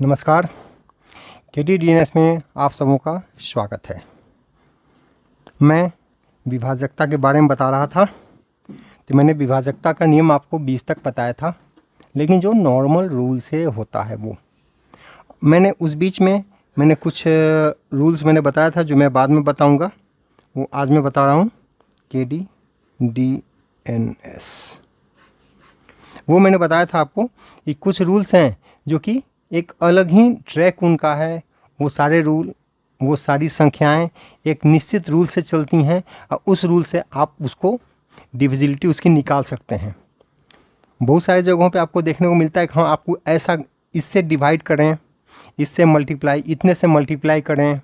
नमस्कार। KTDNS में आप सबों का स्वागत है। मैं विभाजकता के बारे में बता रहा था। तो मैंने विभाजकता का नियम आपको 20 तक बताया था, लेकिन जो नॉर्मल रूल से होता है वो मैंने उस बीच में कुछ रूल्स मैंने बताया था जो मैं बाद में बताऊंगा, वो आज मैं बता रहा हूँ। KTDNS वो मैंने बताया था आपको कि कुछ रूल्स हैं जो कि एक अलग ही ट्रैक उनका है। वो सारे रूल, वो सारी संख्याएं एक निश्चित रूल से चलती हैं और उस रूल से आप उसको डिविजिबिलिटी उसकी निकाल सकते हैं। बहुत सारी जगहों पे आपको देखने को मिलता है कि हाँ, आपको ऐसा इससे डिवाइड करें, इससे मल्टीप्लाई, इतने से मल्टीप्लाई करें,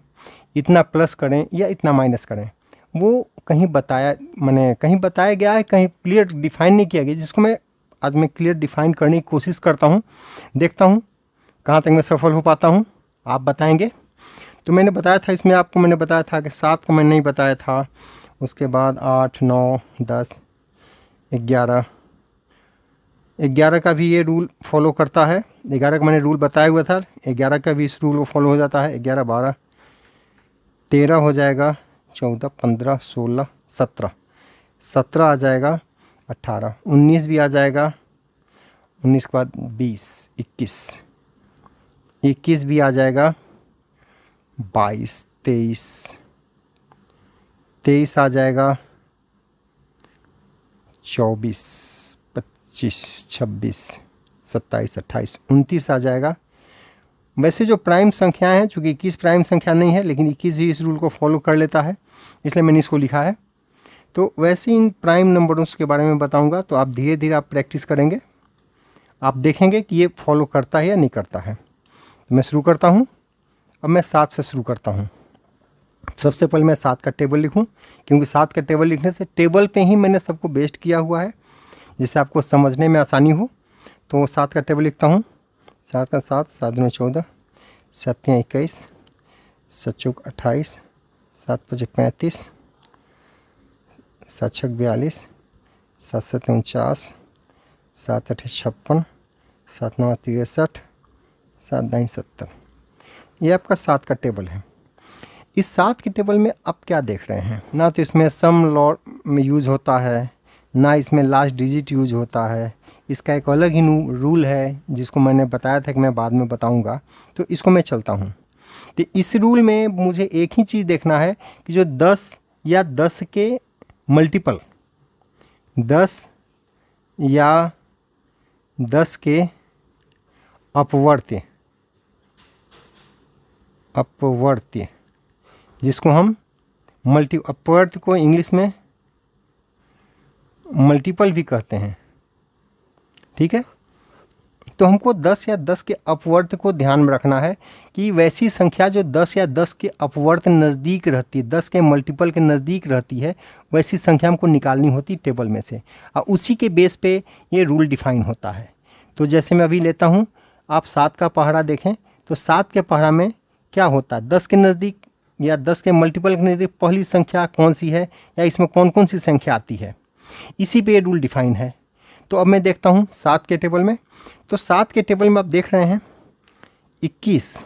इतना प्लस करें या इतना माइनस करें। वो कहीं बताया गया है, कहीं क्लियर डिफाइन नहीं किया गया, जिसको आज मैं क्लियर डिफाइन करने की कोशिश करता हूँ। देखता हूँ कहाँ तक मैं सफल हो पाता हूँ, आप बताएंगे। तो मैंने बताया था, इसमें आपको मैंने बताया था कि 7 का मैंने नहीं बताया था। उसके बाद 8, 9, 10, 11 का भी ये रूल फॉलो करता है। 11 का मैंने रूल बताया हुआ था, 11 का भी इस रूल को फॉलो हो जाता है। 11, 12, 13 हो जाएगा, 14, 15, 16, 17, 17 आ जाएगा, 18, 19 भी आ जाएगा, 19 के बाद 20, 21 भी आ जाएगा, 22, 23 आ जाएगा, 24, 25, 26, 27, 28, 29 आ जाएगा। वैसे जो प्राइम संख्याएं हैं, चूंकि 21 प्राइम संख्या नहीं है, लेकिन 21 भी इस रूल को फॉलो कर लेता है, इसलिए मैंने इसको लिखा है। तो वैसे इन प्राइम नंबरों के बारे में बताऊंगा, तो आप धीरे धीरे आप प्रैक्टिस करेंगे, आप देखेंगे कि ये फॉलो करता है या नहीं करता है। मैं शुरू करता हूँ। अब मैं 7 से शुरू करता हूँ। सबसे पहले मैं 7 का टेबल लिखूँ, क्योंकि 7 का टेबल लिखने से टेबल पे ही मैंने सबको बेस्ड किया हुआ है, जिससे आपको समझने में आसानी हो। तो 7 का टेबल लिखता हूँ। 7 का 7, 7 दूनी 14, 7 21, 7 चौक 28, 7 5 35, 7 6 42, 7 7 49, 7 8 56, 7 9 63, 7 9 70। ये आपका 7 का टेबल है। इस 7 के टेबल में आप क्या देख रहे हैं? ना तो इसमें सम लॉट में यूज होता है, ना इसमें लास्ट डिजिट यूज होता है। इसका एक अलग ही रूल है, जिसको मैंने बताया था कि मैं बाद में बताऊंगा। तो इसको मैं चलता हूँ। तो इस रूल में मुझे एक ही चीज़ देखना है कि जो 10 या 10 के मल्टीपल, 10 या 10 के अपवर्त्य, जिसको हम अपवर्त्य को इंग्लिश में मल्टीपल भी कहते हैं, ठीक है। तो हमको 10 या 10 के अपवर्त्य को ध्यान में रखना है कि वैसी संख्या जो 10 या 10 के अपवर्त्य नज़दीक रहती है, 10 के मल्टीपल के नज़दीक रहती है, वैसी संख्या हमको निकालनी होती टेबल में से, और उसी के बेस पे ये रूल डिफाइन होता है। तो जैसे मैं अभी लेता हूँ, आप 7 का पहाड़ा देखें, तो 7 के पहाड़ा में क्या होता है? 10 के नज़दीक या 10 के मल्टीपल के नज़दीक पहली संख्या कौन सी है, या इसमें कौन कौन सी संख्या आती है, इसी पे ये रूल डिफाइन है। तो अब मैं देखता हूँ 7 के टेबल में। तो 7 के टेबल में आप देख रहे हैं 21,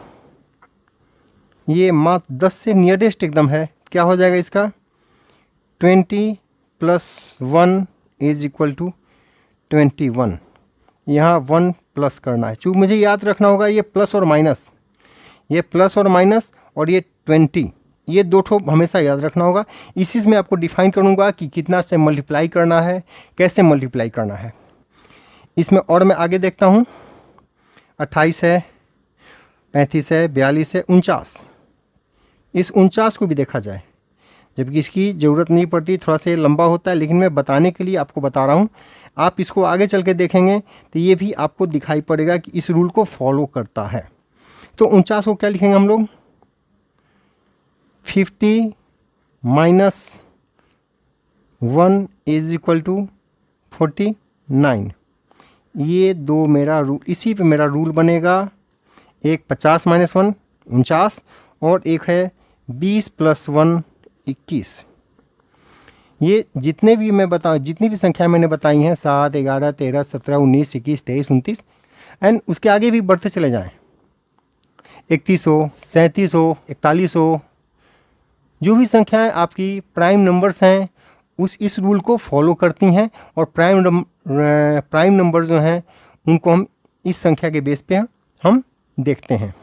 ये मात्र 10 से नियरेस्ट एकदम है। क्या हो जाएगा इसका? 20 + 1 = 21। यहाँ 1 प्लस करना है, चूँकि मुझे याद रखना होगा ये प्लस और माइनस, ये प्लस और माइनस, और ये 20, ये दो ठो हमेशा याद रखना होगा। इसी से मैं आपको डिफाइन करूंगा कि कितना से मल्टीप्लाई करना है, कैसे मल्टीप्लाई करना है इसमें। और मैं आगे देखता हूँ, 28 है, 35 है, 42 है, 49। इस 49 को भी देखा जाए, जबकि इसकी ज़रूरत नहीं पड़ती, थोड़ा सा लंबा होता है, लेकिन मैं बताने के लिए आपको बता रहा हूँ। आप इसको आगे चल के देखेंगे तो ये भी आपको दिखाई पड़ेगा कि इस रूल को फॉलो करता है। तो 49 को क्या लिखेंगे हम लोग? 50 - 1 = 49। ये दो मेरा रूल, इसी पे मेरा रूल बनेगा। एक 50 - 1 49, और एक है 20 + 1 21। ये जितने भी जितनी भी संख्या मैंने बताई हैं, 7, 11, 13, 17, 19, 21, 23, 29, एंड उसके आगे भी बढ़ते चले जाएं, 3100, 3700, 4100, जो भी संख्याएं आपकी प्राइम नंबर्स हैं इस रूल को फॉलो करती हैं और प्राइम नंबर जो हैं उनको हम इस संख्या के बेस पे हम देखते हैं।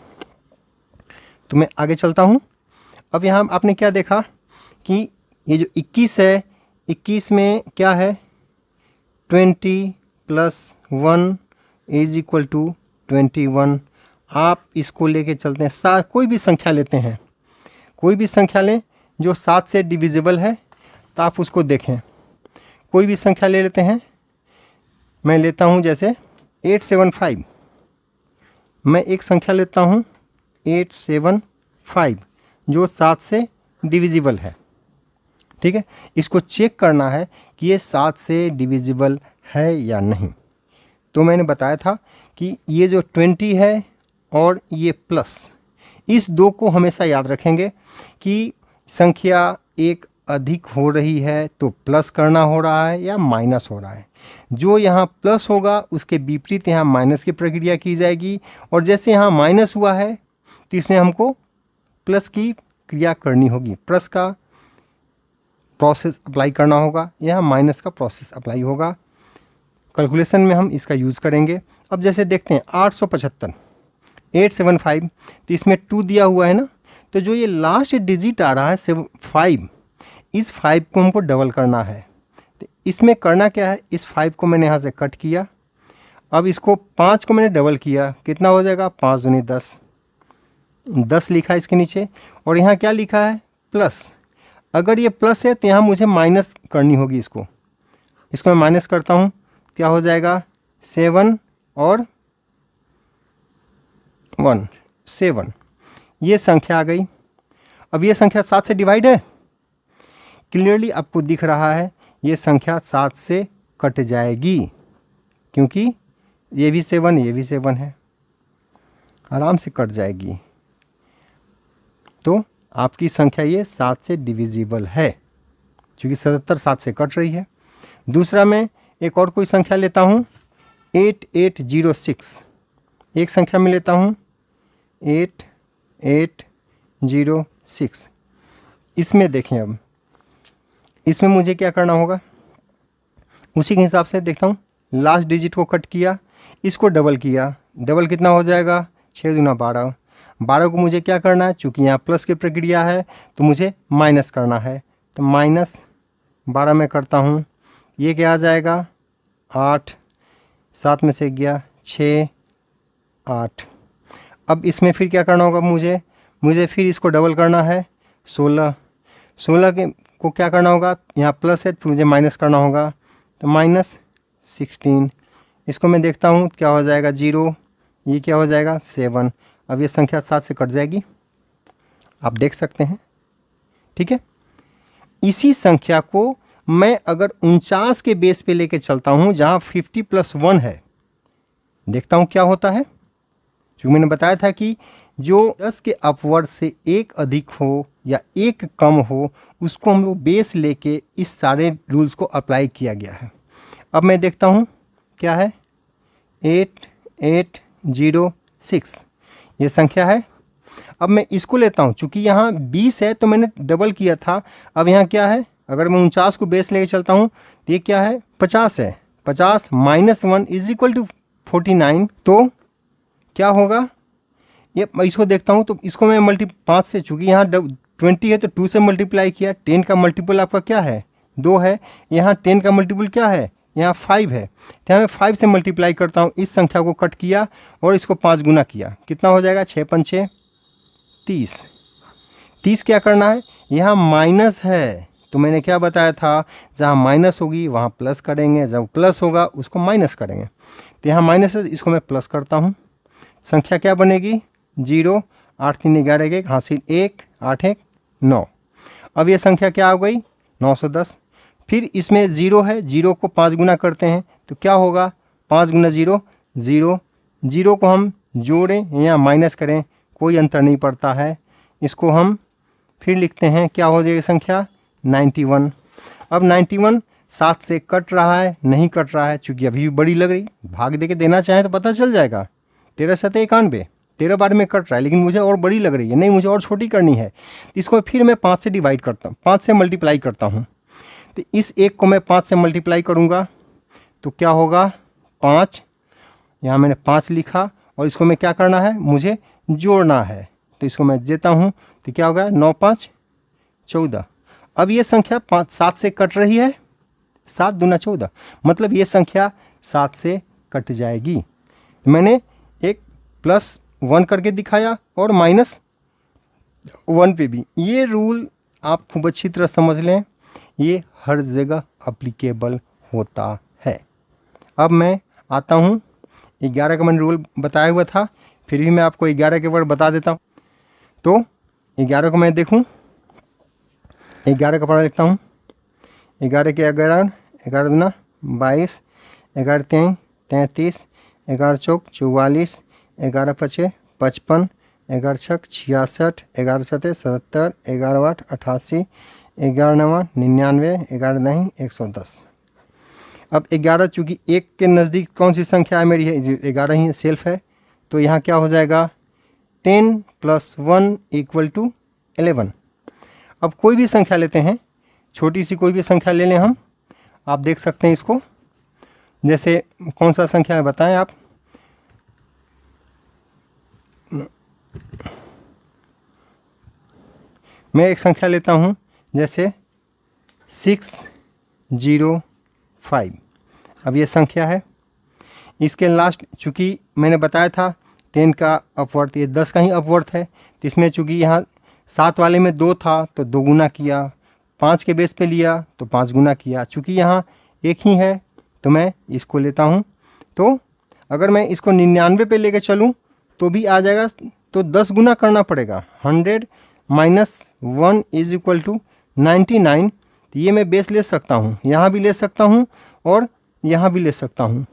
तो मैं आगे चलता हूं। अब यहाँ आपने क्या देखा कि ये जो 21 है, 21 में क्या है 20 + 1 = 21। आप इसको लेके चलते हैं, कोई भी संख्या लेते हैं, कोई भी संख्या लें जो 7 से डिविजिबल है तो आप उसको देखें। कोई भी संख्या ले लेते हैं, मैं लेता हूं जैसे 875। मैं एक संख्या लेता हूं 875 जो 7 से डिविजिबल है। ठीक है, इसको चेक करना है कि ये 7 से डिविजिबल है या नहीं। तो मैंने बताया था कि ये जो 20 है और ये प्लस, इस दो को हमेशा याद रखेंगे कि संख्या एक अधिक हो रही है तो प्लस करना हो रहा है या माइनस हो रहा है। जो यहाँ प्लस होगा उसके विपरीत यहाँ माइनस की प्रक्रिया की जाएगी, और जैसे यहाँ माइनस हुआ है तो इसमें हमको प्लस की क्रिया करनी होगी, प्लस का प्रोसेस अप्लाई करना होगा, यहाँ माइनस का प्रोसेस अप्लाई होगा। कैलकुलेशन में हम इसका यूज़ करेंगे। अब जैसे देखते हैं 875, 875, तो इसमें 2 दिया हुआ है ना, तो जो ये लास्ट डिजिट आ रहा है 5, इस 5 को हमको डबल करना है। तो इसमें करना क्या है, इस 5 को मैंने यहाँ से कट किया, अब इसको 5 को मैंने डबल किया, कितना हो जाएगा 5 दूनी 10, 10 लिखा है इसके नीचे, और यहाँ क्या लिखा है प्लस। अगर ये प्लस है तो यहाँ मुझे माइनस करनी होगी, इसको मैं माइनस करता हूँ, क्या हो जाएगा 7 और 1, 7, ये संख्या आ गई। अब ये संख्या 7 से डिवाइड है, क्लियरली आपको दिख रहा है ये संख्या 7 से कट जाएगी, क्योंकि ये भी 7, ये भी 7 है, आराम से कट जाएगी। तो आपकी संख्या ये 7 से डिविजिबल है, क्योंकि 77 7 से कट रही है। दूसरा मैं एक और कोई संख्या लेता हूँ 8806, एक संख्या में लेता हूँ 8806। इसमें देखें, अब इसमें मुझे क्या करना होगा, उसी के हिसाब से देखता हूँ। लास्ट डिजिट को कट किया, इसको डबल किया, डबल कितना हो जाएगा 6 दूना 12, 12 को मुझे क्या करना है, चूँकि यहाँ प्लस की प्रक्रिया है तो मुझे माइनस करना है, तो -12 में करता हूँ, ये क्या आ जाएगा 8, 7 में से गया 6, 8। अब इसमें फिर क्या करना होगा, मुझे फिर इसको डबल करना है 16, 16 को क्या करना होगा, यहाँ प्लस है तो मुझे माइनस करना होगा, तो -16। इसको मैं देखता हूँ क्या हो जाएगा 0, ये क्या हो जाएगा 7। अब ये संख्या 7 से कट जाएगी, आप देख सकते हैं। ठीक है, इसी संख्या को मैं अगर 49 के बेस पे लेके चलता हूँ, जहाँ 50 + 1 है, देखता हूँ क्या होता है। जो मैंने बताया था कि जो 10 के अपवर्ड से एक अधिक हो या एक कम हो, उसको हम लोग बेस लेके इस सारे रूल्स को अप्लाई किया गया है। अब मैं देखता हूँ क्या है 8806, ये संख्या है। अब मैं इसको लेता हूँ, चूँकि यहाँ 20 है तो मैंने डबल किया था। अब यहाँ क्या है, अगर मैं 49 को बेस लेके चलता हूँ तो ये क्या है 50 है, 50 - 1 = 49। तो क्या होगा, ये मैं इसको देखता हूँ, तो इसको मैं 5 से, चूँकि यहाँ 20 है तो 2 से मल्टीप्लाई किया। 10 का मल्टीपल आपका क्या है 2 है, यहाँ 10 का मल्टीपल क्या है, यहाँ 5 है, तो यहाँ मैं 5 से मल्टीप्लाई करता हूँ। इस संख्या को कट किया और इसको 5 गुना किया, कितना हो जाएगा 6 × 5 = 30। 30 क्या करना है, यहाँ माइनस है, तो मैंने क्या बताया था, जहाँ माइनस होगी वहाँ प्लस करेंगे, जब प्लस होगा उसको माइनस करेंगे। तो यहाँ माइनस है, इसको मैं प्लस करता हूँ। संख्या क्या बनेगी 0, 8 3 11 1 हासिल 1, 8 1 9। अब ये संख्या क्या हो गई 910। फिर इसमें 0 है, 0 को 5 गुना करते हैं तो क्या होगा 5 × 0 0, 0 को हम जोड़ें या माइनस करें कोई अंतर नहीं पड़ता है। इसको हम फिर लिखते हैं, क्या हो जाएगी संख्या 91। अब 91 7 से कट रहा है, नहीं कट रहा है, चूँकि अभी भी बड़ी लग रही, भाग दे के देना चाहें तो पता चल जाएगा। 13 × 7 = 91, 13 बार में कट रहा है, लेकिन मुझे और बड़ी लग रही है, नहीं मुझे और छोटी करनी है। तो इसको फिर मैं 5 से डिवाइड करता हूँ, 5 से मल्टीप्लाई करता हूँ। तो इस एक को मैं 5 से मल्टीप्लाई करूँगा तो क्या होगा 5, यहाँ मैंने 5 लिखा, और इसको मैं क्या करना है, मुझे जोड़ना है। तो इसको मैं देता हूँ, तो क्या होगा 9 5 14। अब ये संख्या 7 से कट रही है, 7 दूना 14, मतलब ये संख्या 7 से कट जाएगी। मैंने एक +1 करके दिखाया और -1 पे भी। ये रूल आप खूब अच्छी तरह समझ लें, ये हर जगह अप्लीकेबल होता है। अब मैं आता हूँ 11 का मैंने रूल बताया हुआ था, फिर भी मैं आपको 11 के वर्ड बता देता हूँ। तो 11 को मैं देखूँ, 11 का पढ़ा लिखता हूँ। 11 के 11, 11 दूना 22, 11 3 33, 11 चौक 44, 11 पचे 55, 11 छक 66, 11 सते 77, 11 8 88, 11 9 99, 11 नहीं 110। अब 11 चूँकि 1 के नज़दीक कौन सी संख्या है मेरी है, 11 ही सेल्फ है। तो यहाँ क्या हो जाएगा 10 + 1 = 11। अब कोई भी संख्या लेते हैं, छोटी सी कोई भी संख्या ले लें हम, आप देख सकते हैं इसको, जैसे कौन सा संख्या है बताएं आप। मैं एक संख्या लेता हूं, जैसे 605। अब ये संख्या है, इसके लास्ट चूँकि मैंने बताया था 10 का अपवर्थ, ये 10 का ही अपवर्थ है। तो इसमें चूँकि यहाँ 7 वाले में 2 था तो 2 गुना किया, 5 के बेस पे लिया तो 5 गुना किया। चूँकि यहाँ एक ही है तो मैं इसको लेता हूँ। तो अगर मैं इसको 99 पे लेके चलूँ तो भी आ जाएगा, तो 10 गुना करना पड़ेगा। 100 - 1 = 99। तो ये मैं बेस ले सकता हूँ, यहाँ भी ले सकता हूँ और यहाँ भी ले सकता हूँ।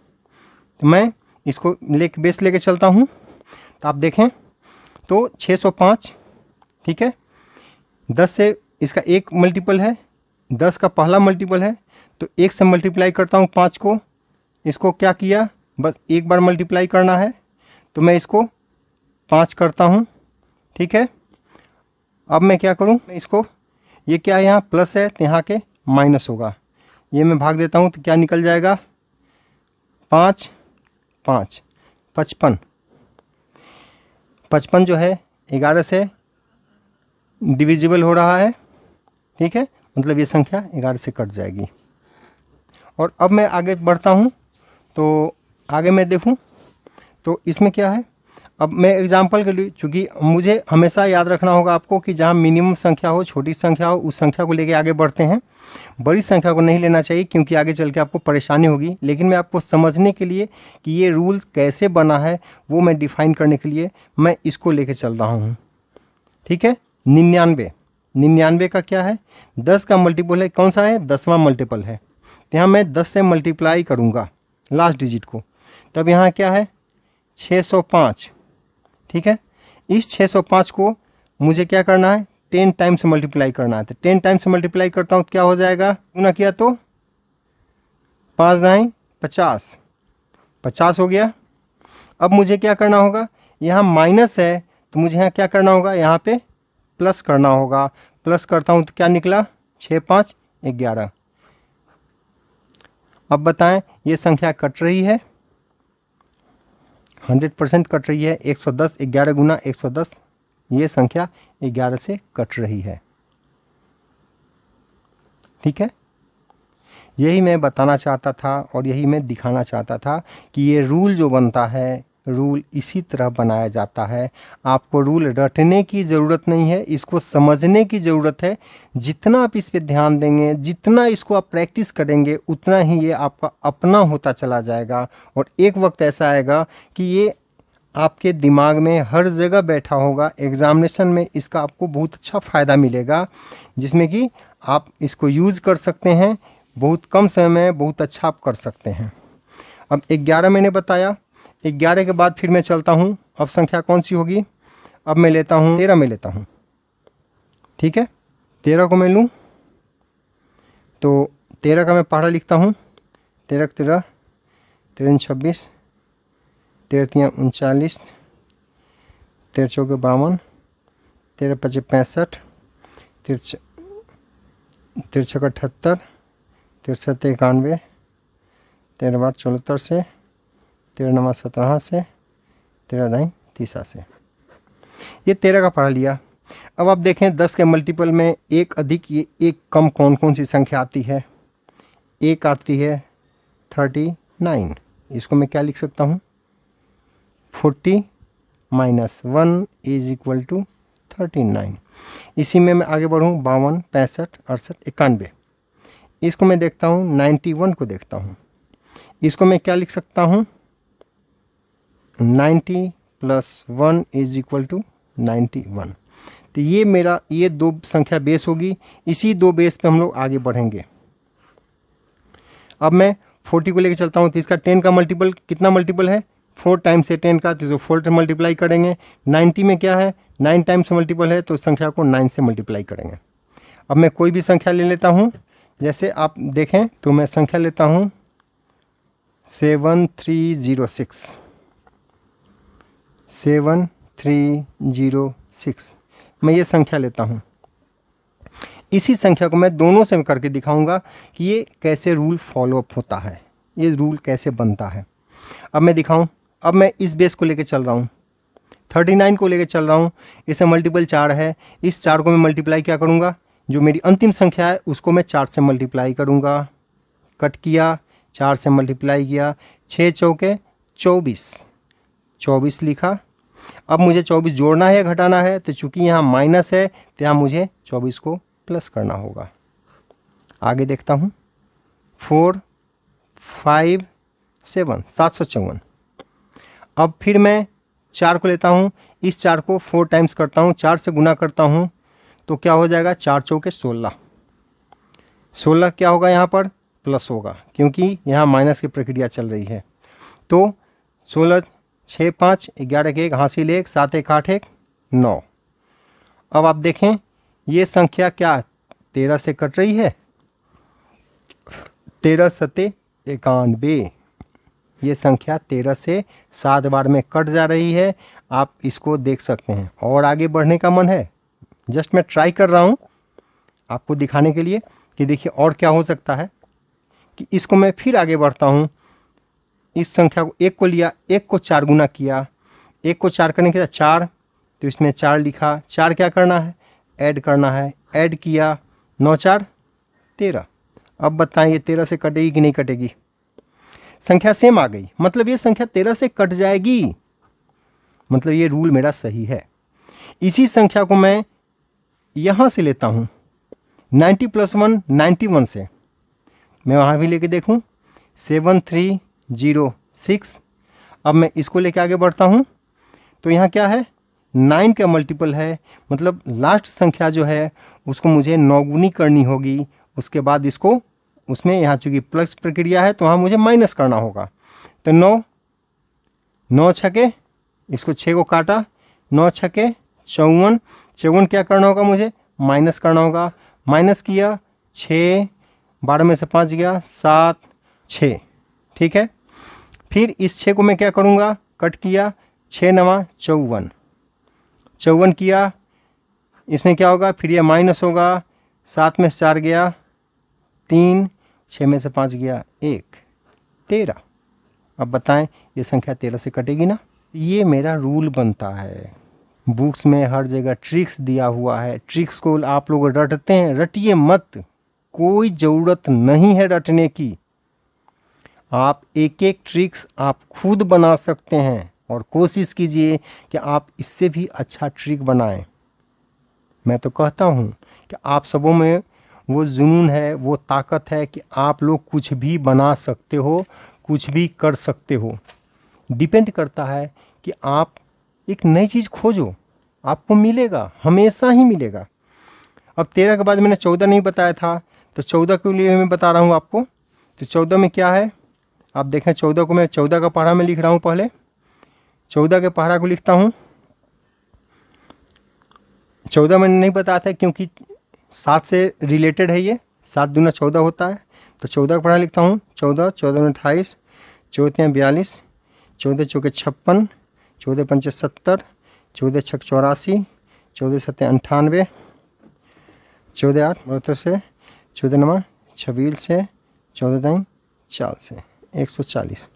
तो मैं इसको बेस लेके चलता हूँ। तो आप देखें तो 605, ठीक है, 10 से इसका एक मल्टीपल है, 10 का पहला मल्टीपल है, तो 1 से मल्टीप्लाई करता हूँ 5 को। इसको क्या किया, बस एक बार मल्टीप्लाई करना है, तो मैं इसको 5 करता हूँ, ठीक है। अब मैं क्या करूँ, मैं इसको, ये क्या है यहाँ प्लस है तो यहाँ के माइनस होगा, ये मैं भाग देता हूँ तो क्या निकल जाएगा 5 5 55। 55 जो है 11 से डिविजिबल हो रहा है, ठीक है, मतलब ये संख्या 11 से कट जाएगी। और अब मैं आगे बढ़ता हूँ, तो आगे मैं देखूँ तो इसमें क्या है। अब मैं एग्जांपल के लिए, चूँकि मुझे हमेशा याद रखना होगा आपको कि जहाँ मिनिमम संख्या हो, छोटी संख्या हो, उस संख्या को लेके आगे बढ़ते हैं। बड़ी संख्या को नहीं लेना चाहिए क्योंकि आगे चल के आपको परेशानी होगी। लेकिन मैं आपको समझने के लिए कि ये रूल कैसे बना है वो मैं डिफाइन करने के लिए मैं इसको लेके चल रहा हूँ, ठीक है। 99 का क्या है, 10 का मल्टीपल है, कौन सा है 10वां मल्टीपल है। तो यहाँ मैं 10 से मल्टीप्लाई करूँगा लास्ट डिजिट को, तब यहाँ क्या है 605, ठीक है। इस 605 को मुझे क्या करना है 10 टाइम्स मल्टीप्लाई करना है। तो 10 टाइम्स मल्टीप्लाई करता हूँ तो क्या हो जाएगा, गुना किया तो 5 9 50, 50 हो गया। अब मुझे क्या करना होगा, यहाँ माइनस है तो मुझे यहाँ क्या करना होगा, यहाँ पे प्लस करना होगा। प्लस करता हूँ तो क्या निकला 6 5 11। अब बताएं ये संख्या कट रही है, 100% कट रही है। 110, 11 गुना 110, ये संख्या 11 से कट रही है, ठीक है। यही मैं बताना चाहता था और यही मैं दिखाना चाहता था कि ये रूल जो बनता है, रूल इसी तरह बनाया जाता है। आपको रूल रटने की ज़रूरत नहीं है, इसको समझने की ज़रूरत है। जितना आप इस पे ध्यान देंगे, जितना इसको आप प्रैक्टिस करेंगे, उतना ही ये आपका अपना होता चला जाएगा। और एक वक्त ऐसा आएगा कि ये आपके दिमाग में हर जगह बैठा होगा। एग्जामिनेशन में इसका आपको बहुत अच्छा फ़ायदा मिलेगा, जिसमें कि आप इसको यूज़ कर सकते हैं, बहुत कम समय में बहुत अच्छा आप कर सकते हैं। अब 11 मैंने बताया, 11 के बाद फिर मैं चलता हूँ। अब संख्या कौन सी होगी, अब मैं लेता हूँ 13 में लेता हूँ, ठीक है। 13 को मैं लूँ तो 13 का मैं पहाड़ा लिखता हूँ, 13 13 13 26, 13 39, 13 चौके 52, 13 पचे 65, 13 छक्का 78, 13 सत्ते 91, 13 बार 74 से, 13 नमा 17 से, 13 दाई 30 से। ये 13 का पढ़ा लिया। अब आप देखें 10 के मल्टीपल में एक अधिक ये एक कम कौन कौन सी संख्या आती है। एक आती है 39। इसको मैं क्या लिख सकता हूँ, 40 माइनस 1 इज इक्वल टू 39। इसी में मैं आगे बढ़ूँ 52, 65, 68, 91। इसको मैं देखता हूँ 91 को देखता हूँ। इसको मैं क्या लिख सकता हूँ, 90 प्लस 1 इज इक्वल टू 91। तो ये मेरा ये दो संख्या बेस होगी। इसी दो बेस पे हम लोग आगे बढ़ेंगे। अब मैं 40 को लेकर चलता हूँ तो इसका 10 का मल्टीपल कितना मल्टीपल है, 4 टाइम्स है 10 का, तो इसको 4 से मल्टीप्लाई करेंगे। 90 में क्या है, 9 टाइम्स मल्टीपल है, तो संख्या को 9 से मल्टीप्लाई करेंगे। अब मैं कोई भी संख्या ले लेता हूँ। जैसे आप देखें तो मैं संख्या लेता हूँ 7306। 7306 मैं ये संख्या लेता हूँ। इसी संख्या को मैं दोनों से करके दिखाऊंगा कि ये कैसे रूल फॉलो अप होता है, ये रूल कैसे बनता है। अब मैं दिखाऊं। अब मैं इस बेस को लेके चल रहा हूँ, 39 को लेके चल रहा हूँ। इससे मल्टीपल 4 है। इस 4 को मैं मल्टीप्लाई क्या करूँगा, जो मेरी अंतिम संख्या है उसको मैं 4 से मल्टीप्लाई करूँगा। कट किया, 4 से मल्टीप्लाई किया, 6 चौके 24, 24 लिखा। अब मुझे 24 जोड़ना है या घटाना है, तो चूंकि यहाँ माइनस है तो यहाँ मुझे 24 को प्लस करना होगा। आगे देखता हूँ 4 5 7 754। अब फिर मैं 4 को लेता हूँ। इस 4 को 4 टाइम्स करता हूँ, 4 से गुना करता हूँ तो क्या हो जाएगा, 4 चौके 16। 16 क्या होगा यहाँ पर, प्लस होगा, क्योंकि यहाँ माइनस की प्रक्रिया चल रही है। तो 16 6 5 11 के 1 हासिल 1 7 1 8 1 9। अब आप देखें ये संख्या क्या 13 से कट रही है, 13 सत्ते 91। ये संख्या 13 से 7 बार में कट जा रही है। आप इसको देख सकते हैं। और आगे बढ़ने का मन है, जस्ट मैं ट्राई कर रहा हूँ आपको दिखाने के लिए कि देखिए और क्या हो सकता है। कि इसको मैं फिर आगे बढ़ता हूँ। इस संख्या को 1 को लिया, 1 को 4 गुना किया, 1 को 4 करने के बाद 4, तो इसमें 4 लिखा। 4 क्या करना है, ऐड करना है। ऐड किया, 9 4 13। अब बताएं ये 13 से कटेगी कि नहीं कटेगी, संख्या सेम आ गई, मतलब ये संख्या 13 से कट जाएगी, मतलब ये रूल मेरा सही है। इसी संख्या को मैं यहां से लेता हूं 90 + 1 91 से, मैं वहां भी लेके देखूं 7306। अब मैं इसको लेके आगे बढ़ता हूं तो यहाँ क्या है, 9 का मल्टीपल है, मतलब लास्ट संख्या जो है उसको मुझे 9 गुनी करनी होगी। उसके बाद इसको उसमें यहाँ चूंकि प्लस प्रक्रिया है तो वहाँ मुझे माइनस करना होगा। तो 9 9 छके, इसको 6 को काटा, 9 छके 54, 54 क्या करना होगा, मुझे माइनस करना होगा। माइनस किया, 6 12 में से 5 गया 7 6, ठीक है। फिर इस 6 को मैं क्या करूँगा, कट किया, 6 9 54, 54 किया, इसमें क्या होगा, फिर ये माइनस होगा। 7 में से 4 गया 3, 6 में से 5 गया 1 13। अब बताएं ये संख्या 13 से कटेगी ना। ये मेरा रूल बनता है। बुक्स में हर जगह ट्रिक्स दिया हुआ है, ट्रिक्स को आप लोग रटते हैं, रटिए मत, कोई ज़रूरत नहीं है रटने की। आप एक एक ट्रिक्स आप खुद बना सकते हैं और कोशिश कीजिए कि आप इससे भी अच्छा ट्रिक बनाएं। मैं तो कहता हूं कि आप सबों में वो जुनून है, वो ताकत है कि आप लोग कुछ भी बना सकते हो, कुछ भी कर सकते हो। डिपेंड करता है कि आप एक नई चीज़ खोजो, आपको मिलेगा, हमेशा ही मिलेगा। अब 13 के बाद मैंने 14 नहीं बताया था, तो 14 के लिए मैं बता रहा हूँ आपको। तो 14 में क्या है, आप देखें 14 को मैं 14 का पहाड़ा में लिख रहा हूँ। पहले 14 के पहाड़ा को लिखता हूँ। 14 मैंने नहीं बताया था क्योंकि 7 से रिलेटेड है, ये 7 दूना 14 होता है। तो 14 का पहाड़ा लिखता हूँ। 14 14 28, 14 42, 14 चौके 56, 14 पंचे 70, 14 छक 84, 14 सत्ते 98, 14 8 72 से, 14 9 26 से, 14 दाई 4 से 140।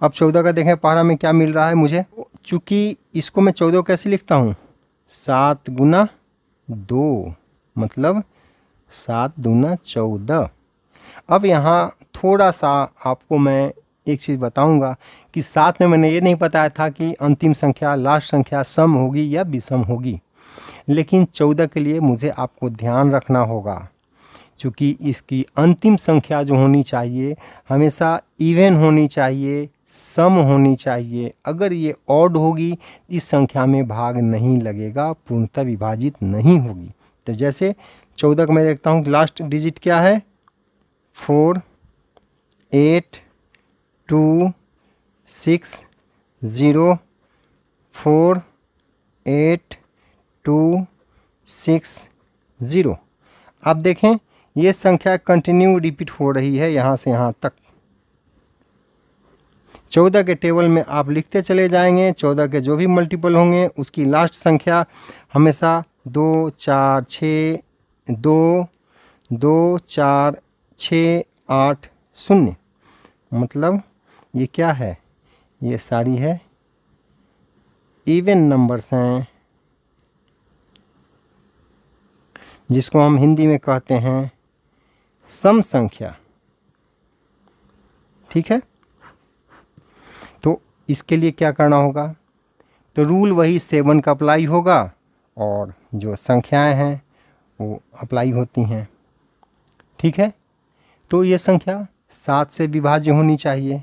अब 14 का देखें पहाड़ा में क्या मिल रहा है मुझे। चूंकि इसको मैं 14 कैसे लिखता हूँ, 7 गुना 2 मतलब 7 दूना 14। अब यहाँ थोड़ा सा आपको मैं एक चीज़ बताऊंगा कि साथ में मैंने ये नहीं बताया था कि अंतिम संख्या लास्ट संख्या सम होगी या विषम होगी, लेकिन 14 के लिए मुझे आपको ध्यान रखना होगा क्योंकि इसकी अंतिम संख्या जो होनी चाहिए हमेशा इवन होनी चाहिए, सम होनी चाहिए। अगर ये ऑड होगी इस संख्या में भाग नहीं लगेगा, पूर्णतः विभाजित नहीं होगी। तो जैसे 14 का मैं देखता हूँ लास्ट डिजिट क्या है, 4 8 2 6 0 4 8 2 6 0। आप देखें ये संख्या कंटिन्यू रिपीट हो रही है यहाँ से यहाँ तक। 14 के टेबल में आप लिखते चले जाएंगे, 14 के जो भी मल्टीपल होंगे उसकी लास्ट संख्या हमेशा 2 4 6 2 2 4 6 8 0। मतलब ये क्या है, ये सारी है इवन नंबर्स हैं जिसको हम हिंदी में कहते हैं सम संख्या। ठीक है, तो इसके लिए क्या करना होगा, तो रूल वही 7 का अप्लाई होगा और जो संख्याएं हैं वो अप्लाई होती हैं। ठीक है, तो ये संख्या 7 से विभाज्य होनी चाहिए।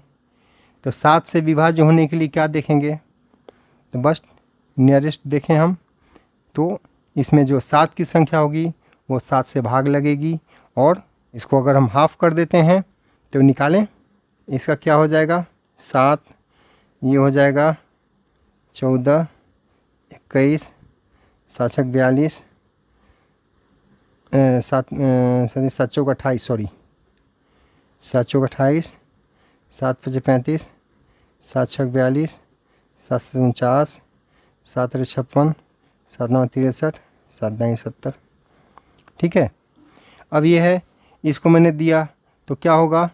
तो 7 से विभाज्य होने के लिए क्या देखेंगे, तो बस नियरेस्ट देखें हम, तो इसमें जो 7 की संख्या होगी वो 7 से भाग लगेगी और इसको अगर हम हाफ कर देते हैं तो निकालें, इसका क्या हो जाएगा 7, ये हो जाएगा 14 21 7 छक 42 7 चौक 28 सॉरी 7 चौक 28 7 पचे 35 7 छक 42 7 से 49 7 रे 56 7 9 63 7 9 70। ठीक है, अब ये है इसको मैंने दिया तो क्या होगा,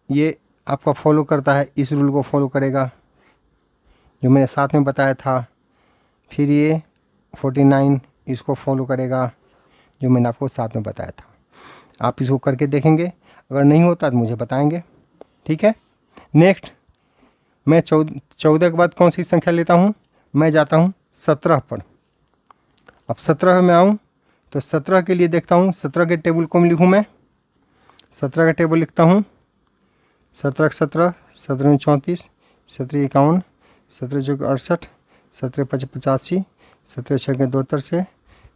ये आपका फॉलो करता है, इस रूल को फॉलो करेगा जो मैंने साथ में बताया था। फिर ये 49 इसको फॉलो करेगा जो मैंने आपको साथ में बताया था। आप इसको करके देखेंगे, अगर नहीं होता तो मुझे बताएंगे। ठीक है, नेक्स्ट मैं 14 के बाद कौन सी संख्या लेता हूँ, मैं जाता हूँ 17 पर। अब 17 में आऊँ तो 17 के लिए देखता हूँ 17 के टेबल को लिखूँ मैं, 17 का टेबल लिखता हूँ 17 17 17 34 17 51 17 चौक 68 17 5 85 17 6 72 से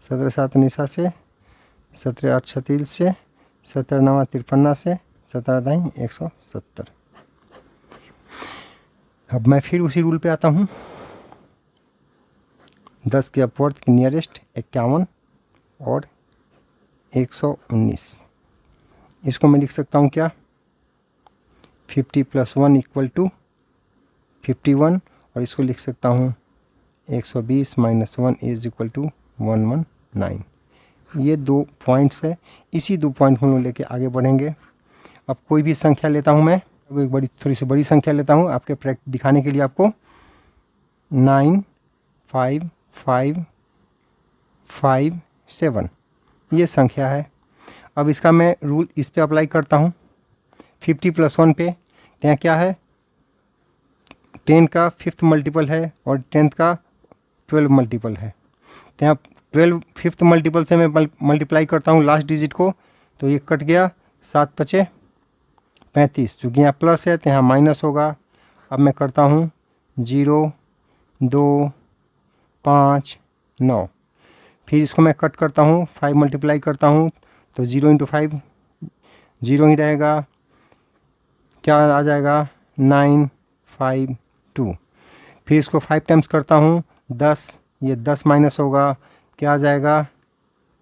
17 7 49 से 17 8 36 से 17 9 53 से 17 दाई 170। अब मैं फिर उसी रूल पे आता हूँ, 10 के अपवर्थ की नियरेस्ट 51 और 119। इसको मैं लिख सकता हूँ क्या, 50 + 1 = 51 और इसको लिख सकता हूँ 120 - 1 = 119। ये 2 पॉइंट्स है, इसी 2 पॉइंट हम लोग लेके आगे बढ़ेंगे। अब कोई भी संख्या लेता हूँ मैं, एक थोड़ी सी बड़ी संख्या लेता हूँ आपके दिखाने के लिए आपको, 9 5 5 5 7 ये संख्या है। अब इसका मैं रूल इस पे अप्लाई करता हूँ 50 + 1 पे। यहाँ क्या है, 10 का 5th मल्टीपल है और 10th का 12 मल्टीपल है। तो यहाँ 12 5th मल्टीपल से मैं मल्टीप्लाई करता हूँ लास्ट डिजिट को, तो ये कट गया 7 पचे 35, चूँकि यहाँ प्लस है तो यहाँ माइनस होगा। अब मैं करता हूँ 0 2 5 9, फिर इसको मैं कट करता हूँ 5 मल्टीप्लाई करता हूँ तो 0 × 5 0 ही रहेगा, क्या आ जाएगा 9 5 2। फिर इसको 5 टाइम्स करता हूँ 10, ये 10 माइनस होगा, क्या आ जाएगा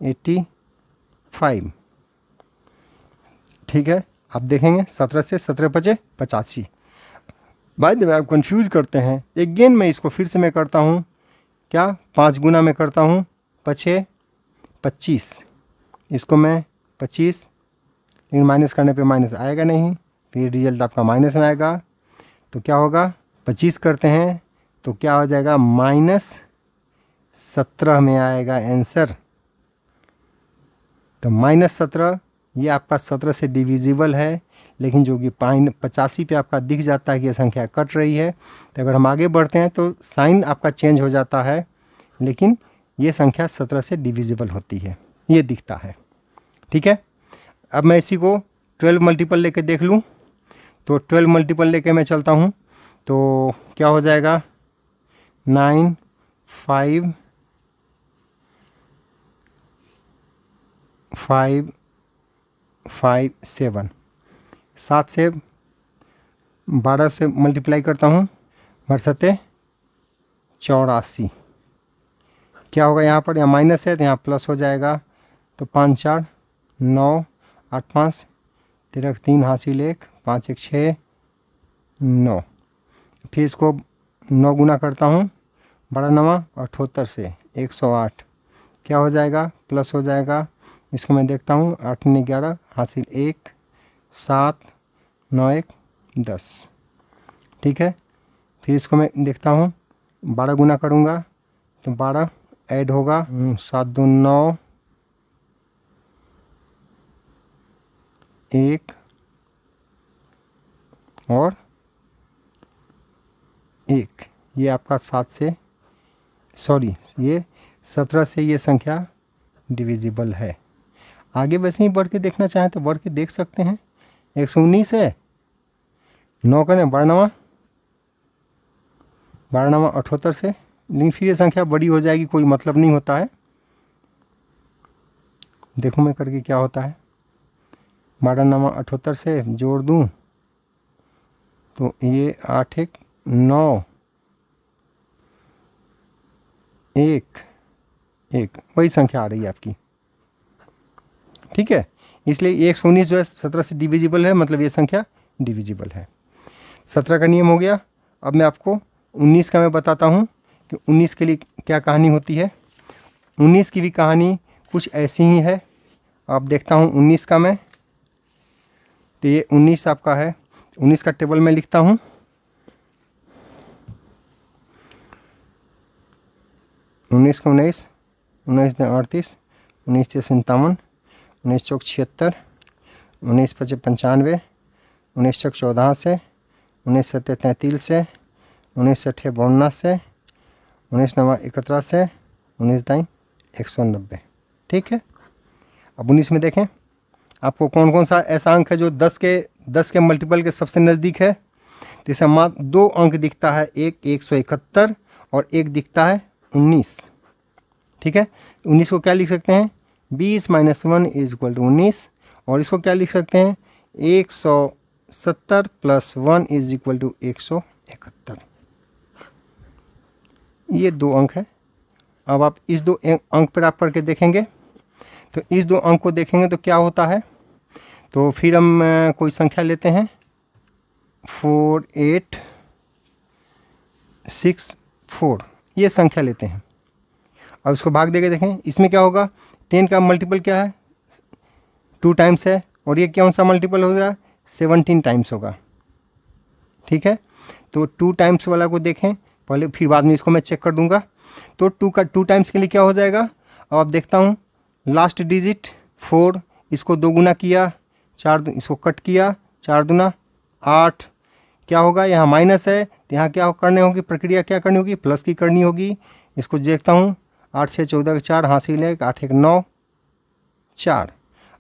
85। ठीक है, आप देखेंगे 17 से 17 पचे 85। बाद में आप कंफ्यूज करते हैं, अगेन मैं इसको फिर से मैं करता हूँ क्या 5 गुना में करता हूँ, 5 25, इसको मैं 25, लेकिन माइनस करने पे माइनस आएगा नहीं, फिर रिजल्ट आपका माइनस में आएगा। तो क्या होगा, 25 करते हैं तो क्या हो जाएगा, -17 में आएगा आंसर। तो -17 ये आपका 17 से डिविजिबल है, लेकिन जो कि 85 पे आपका दिख जाता है कि यह संख्या कट रही है। तो अगर हम आगे बढ़ते हैं तो साइन आपका चेंज हो जाता है, लेकिन ये संख्या 17 से डिविजिबल होती है, ये दिखता है। ठीक है, अब मैं इसी को 12 मल्टीपल लेके देख लूँ। तो 12 मल्टीपल लेके मैं चलता हूँ तो क्या हो जाएगा, 9 5 5 5 7, 7 से 12 से मल्टीप्लाई करता हूँ, 84। क्या होगा यहाँ पर, यहाँ माइनस है तो यहाँ प्लस हो जाएगा। तो 5 4 9, 8 5, 13 3 हासिल 1, 5 1 6 9। फिर इसको 9 गुना करता हूँ, 12 9 78 से 108। क्या हो जाएगा, प्लस हो जाएगा। इसको मैं देखता हूँ, 8 9 11 हासिल 1, 7 9 1 10। ठीक है, फिर इसको मैं देखता हूँ, 12 गुना करूँगा तो 12 ऐड होगा, 7 2 9 1 और 1, ये आपका 7 से ये 17 से ये संख्या डिविजिबल है। आगे वैसे ही बढ़ के देखना चाहें तो बढ़ के देख सकते हैं। 119 है, 9 करें 12 9 78 से, लेकिन फिर ये संख्या बड़ी हो जाएगी, कोई मतलब नहीं होता है। देखो मैं करके क्या होता है, 12 9 78 से जोड़ दूं तो ये 8 1 9 1 1, वही संख्या आ रही है आपकी। ठीक है, इसलिए 119 जो है 17 से डिविजिबल है, मतलब ये संख्या डिविजिबल है। 17 का नियम हो गया। अब मैं आपको 19 का मैं बताता हूँ कि 19 के लिए क्या कहानी होती है। 19 की भी कहानी कुछ ऐसी ही है। अब देखता हूँ 19 का मैं, तो ये 19 आपका है। 19 का टेबल में लिखता हूँ, उन्नीस को 19 19 38, 19 57, 19 चौक 76, 19 5 95, 19 चौक 14 से, 19 7 33 से, 19 8 52 से, 19 9 71 से, 19 दाई 190। ठीक है, अब 19 में देखें आपको कौन कौन सा ऐसा अंक है जो 10 के मल्टीपल के सबसे नज़दीक है। तो इसे मात्र 2 अंक दिखता है, एक 171 और एक दिखता है 19। ठीक है, 19 को क्या लिख सकते हैं, 20 - 1 = 19, और इसको क्या लिख सकते हैं, 170 + 1 = 171। ये 2 अंक है। अब आप इस 2 अंक पर आप करके देखेंगे, तो इस 2 अंक को देखेंगे तो क्या होता है। तो फिर हम कोई संख्या लेते हैं, 4 8 6 4, ये संख्या लेते हैं। अब इसको भाग देके देखें, इसमें क्या होगा, 10 का मल्टीपल क्या है, 2 टाइम्स है, और ये कौन सा मल्टीपल होगा, 17 टाइम्स होगा। ठीक है, तो 2 टाइम्स वाला को देखें पहले, फिर बाद में इसको मैं चेक कर दूंगा। तो 2 टाइम्स के लिए क्या हो जाएगा, अब आप देखता हूँ लास्ट डिजिट 4, इसको 2 गुना किया, 4 इसको कट किया, 4 दूना 8। क्या होगा, यहाँ माइनस है तो यहाँ क्या करने होगी, प्रक्रिया क्या करनी होगी, प्लस की करनी होगी। इसको देखता हूँ, 8 6 14 4 हासिल है, 8 1 9 4।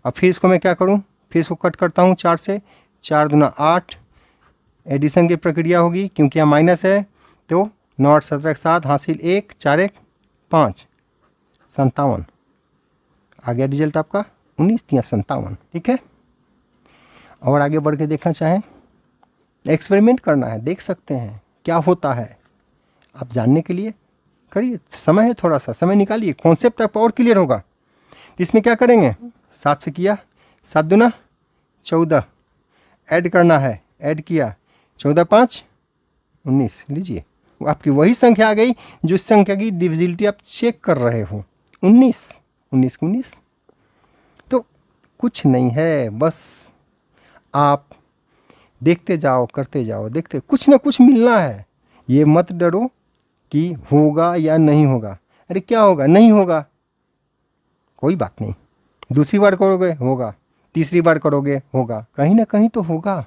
अब फिर इसको मैं क्या करूँ, फिर इसको कट करता हूँ 4 से, 4 दूना 8, एडिशन की प्रक्रिया होगी क्योंकि यहाँ माइनस है। तो 9 8 17 7 हासिल 1, 4 1 5 57। आ गया रिजल्ट आपका 19 3 57। ठीक है, और आगे बढ़ के देखना चाहें, एक्सपेरिमेंट करना है, देख सकते हैं क्या होता है। आप जानने के लिए करिए, समय है, थोड़ा सा समय निकालिए, कॉन्सेप्ट आपका और क्लियर होगा। तो इसमें क्या करेंगे, 7 से किया, 7 दूना 14, ऐड करना है, ऐड किया, 14 5 19, लीजिए आपकी वही संख्या आ गई जो इस संख्या की डिविजिबिलिटी आप चेक कर रहे हो, 19, 19 19। तो कुछ नहीं है, बस आप देखते जाओ, करते जाओ, देखते, कुछ ना कुछ मिलना है। ये मत डरो कि होगा या नहीं होगा। अरे क्या होगा, नहीं होगा, कोई बात नहीं। दूसरी बार करोगे होगा, तीसरी बार करोगे होगा, कहीं ना कहीं तो होगा।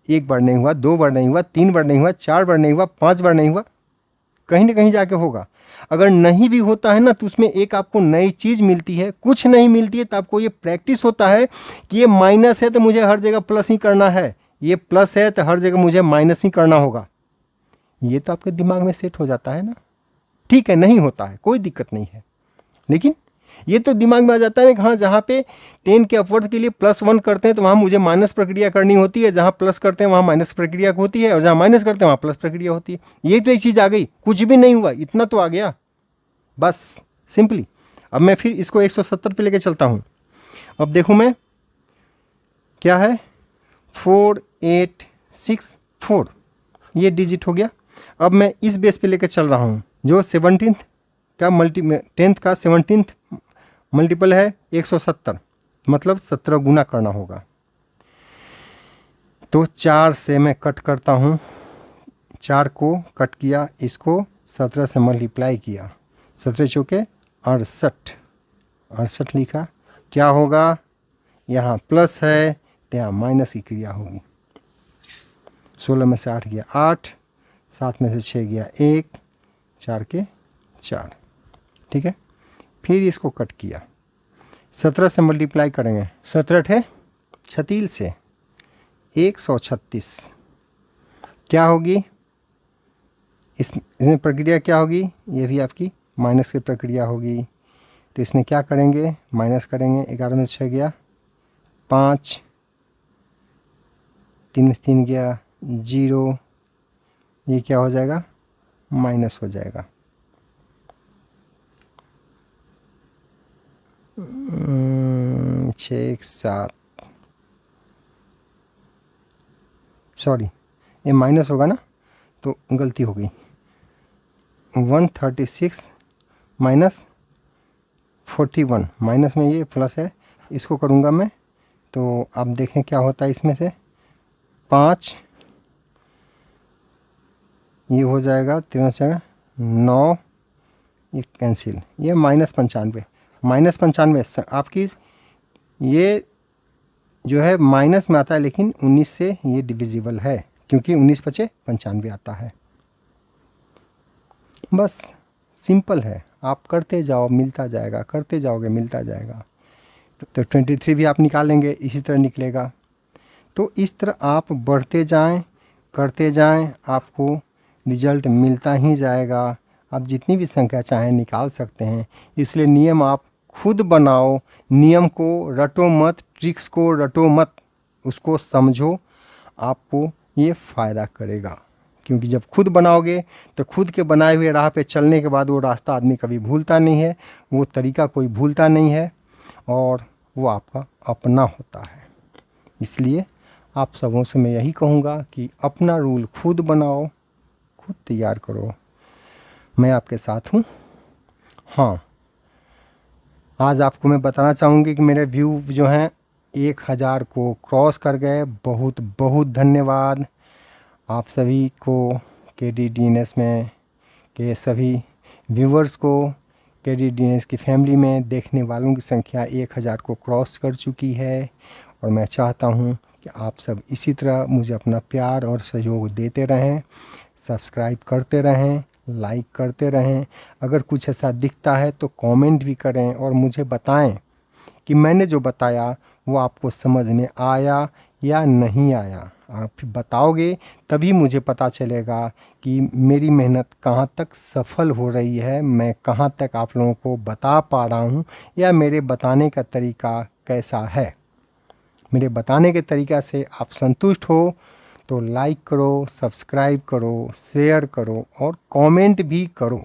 एक बार नहीं हुआ, 2 बार नहीं हुआ, 3 बार नहीं हुआ, 4 बार नहीं हुआ, 5 बार नहीं हुआ, कहीं ना कहीं जाके होगा। अगर नहीं भी होता है ना तो उसमें एक आपको नई चीज मिलती है, कुछ नहीं मिलती है तो आपको ये प्रैक्टिस होता है कि ये माइनस है तो मुझे हर जगह प्लस ही करना है, ये प्लस है तो हर जगह मुझे माइनस ही करना होगा। ये तो आपके दिमाग में सेट हो जाता है ना। ठीक है, नहीं होता है, कोई दिक्कत नहीं है, लेकिन ये तो दिमाग में आ जाता है कि हाँ, जहाँ पे 10 के अपवर्ड के लिए +1 करते हैं तो वहाँ मुझे माइनस प्रक्रिया करनी होती है, जहाँ प्लस करते हैं वहाँ माइनस प्रक्रिया होती है, और जहाँ माइनस करते हैं वहाँ प्लस प्रक्रिया होती है। ये तो एक चीज़ आ गई, कुछ भी नहीं हुआ, इतना तो आ गया बस, सिंपली। अब मैं फिर इसको 170 पे लेके चलता हूँ। अब देखो मैं क्या है, 4 8 6 4, ये डिजिट हो गया। अब मैं इस बेस पे लेके चल रहा हूँ जो 17th का 10th का 17th मल्टीपल है 170, मतलब 17 गुना करना होगा। तो 4 से मैं कट करता हूँ, 4 को कट किया, इसको 17 से मल्टीप्लाई किया, 17 चौके 68, 68 लिखा। क्या होगा, यहाँ प्लस है तो यहाँ माइनस की क्रिया होगी। 16 में से 8 गया 8, 7 में से 6 गया 1, 4 के 4, ठीक है। फिर इसको कट किया, 17 से मल्टीप्लाई करेंगे, 17 है छतील से 136, क्या होगी इसमें प्रक्रिया, क्या होगी, ये भी आपकी माइनस की प्रक्रिया होगी। तो इसमें क्या करेंगे, माइनस करेंगे, 11 में 6 गया 5, 3 में 3 गया 0, ये क्या हो जाएगा, माइनस हो जाएगा। 6 7, सॉरी ये माइनस होगा ना, तो गलती हो गई, 136 माइनस 41, माइनस में ये प्लस है, इसको करूँगा मैं, तो आप देखें क्या होता है इसमें से, 5 ये हो जाएगा, 3 से 9, ये कैंसिल, ये -95, -95 आपकी ये जो है माइनस में आता है, लेकिन 19 से ये डिविजिबल है, क्योंकि 19 × 5 = 95 आता है। बस सिंपल है, आप करते जाओ मिलता जाएगा, करते जाओगे मिलता जाएगा। तो 23 भी आप निकालेंगे, इसी तरह निकलेगा। तो इस तरह आप बढ़ते जाएं, करते जाएं, आपको रिजल्ट मिलता ही जाएगा। आप जितनी भी संख्या चाहें निकाल सकते हैं। इसलिए नियम आप खुद बनाओ, नियम को रटो मत, ट्रिक्स को रटो मत, उसको समझो, आपको ये फ़ायदा करेगा। क्योंकि जब खुद बनाओगे तो खुद के बनाए हुए राह पे चलने के बाद वो रास्ता आदमी कभी भूलता नहीं है, वो तरीका कोई भूलता नहीं है, और वो आपका अपना होता है। इसलिए आप सबों से मैं यही कहूँगा कि अपना रूल खुद बनाओ, खुद तैयार करो। मैं आपके साथ हूँ। हाँ, आज आपको मैं बताना चाहूँगी कि मेरे व्यू जो हैं 1000 को क्रॉस कर गए। बहुत बहुत धन्यवाद आप सभी को, KDDNS में के सभी व्यूवर्स को। KDDNS की फैमिली में देखने वालों की संख्या 1000 को क्रॉस कर चुकी है, और मैं चाहता हूँ कि आप सब इसी तरह मुझे अपना प्यार और सहयोग देते रहें, सब्सक्राइब करते रहें, लाइक करते रहें। अगर कुछ ऐसा दिखता है तो कमेंट भी करें और मुझे बताएं कि मैंने जो बताया वो आपको समझ में आया या नहीं आया। आप बताओगे तभी मुझे पता चलेगा कि मेरी मेहनत कहाँ तक सफल हो रही है, मैं कहाँ तक आप लोगों को बता पा रहा हूँ, या मेरे बताने का तरीका कैसा है। मेरे बताने के तरीका से आप संतुष्ट हो तो लाइक करो, सब्सक्राइब करो, शेयर करो और कमेंट भी करो।